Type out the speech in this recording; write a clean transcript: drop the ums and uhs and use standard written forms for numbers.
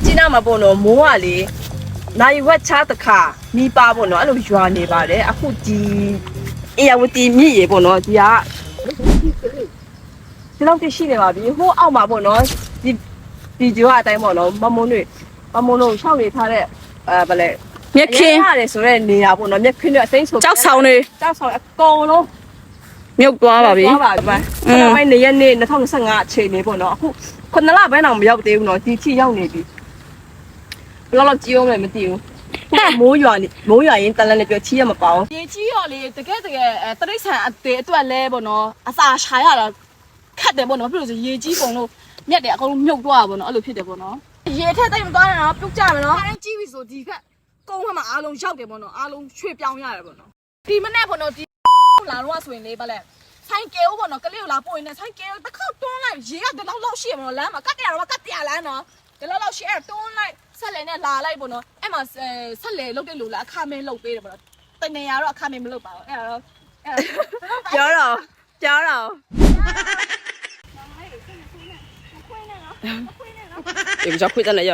ကြီးနာမှာပေါ့နော်မိုးကလေနိုင်ဝက်ချတဲ့ခါမိပါပေါ့နော်အဲ့လိုရွာနေပါတယ်အခုဒီအေယဝတီမြစ်ရေပေါ့နော်ဒီကဒီလောက်တရှိနေပါပြီဟိုအောက်မှာပေါ့နော်ဒီကျွာအတိုင်းပေါ့နော်မမုံတို့ရှောက်နေထားတဲ့ဗလဲမြက်ခင်းရတယ်ဆိုတော့နေရပေါ့နော်မြက်ခင်းတွေအစိမ့်ဆိုကြောက်ဆောင်တွေအကုန်လုံး မြုပ်သွားပါပြီသွားပါပြီပိုင်းနေရက်နေ့2025အချိန်နေပေါ့နော်အခု9လပိုင်းတော့မရောက်သေးဘူးနော်ဒီထိရောက်နေပြီဘယ်လောက်ကြီးအောင်လဲမသိဘူးမိုးရွာရင်တန်လန်းနဲ့ပြောချီးရမပေါအောင်ရေကြီးရောလေတကယ်တရိတ်ဆန်အသေးအတွက်လဲပေါ့နော်အစာရှာရတာခတ်တယ်ပေါ့နော်ပြလို့ဆိုရေကြီးပုံလို့မြက်တယ်အကုန်လုံးမြုပ်သွားတာပေါ့နော်အဲ့လိုဖြစ်တယ်ပေါ့နော်ရေထက်တိတ်မသွားနဲ့နော်ပြုတ်ကြမယ်နော်အဲ့ကြီးပြီဆိုဒီကကုန်းခါမှာအားလုံးရောက်တယ်ပေါ့နော်အားလုံးရွှေ့ပြောင်းရတယ်ပေါ့နော်ဒီမနေ့ပေါ့နော်ဒီလာတော့ဆိုရင်လေဗလဲဆိုင်ကဲဦးပေါ့နော်ကလေးကိုလာပို့ရင်လည်းဆိုင်ကဲတစ်ခေါက်တွန်းလိုက်ရေကဒီလောက်ရှိရမလို့လမ်းမှာကတ်တရားတော့ကတ်တရားလမ်းနော်ဒီလောက်ရှိအဲ့တွန်းလိုက်ဆက်လေနဲ့လာလိုက်ပေါ့နော်အဲ့မှာဆက်လေလုတ်တဲ့လူလားအခမဲလုတ်ပေးတယ်ပေါ့နော်တနေရတော့အခမဲမလုတ်ပါဘူးအဲ့တော့ပြောတော့အေးကြောက်ခွေးတယ်လေရ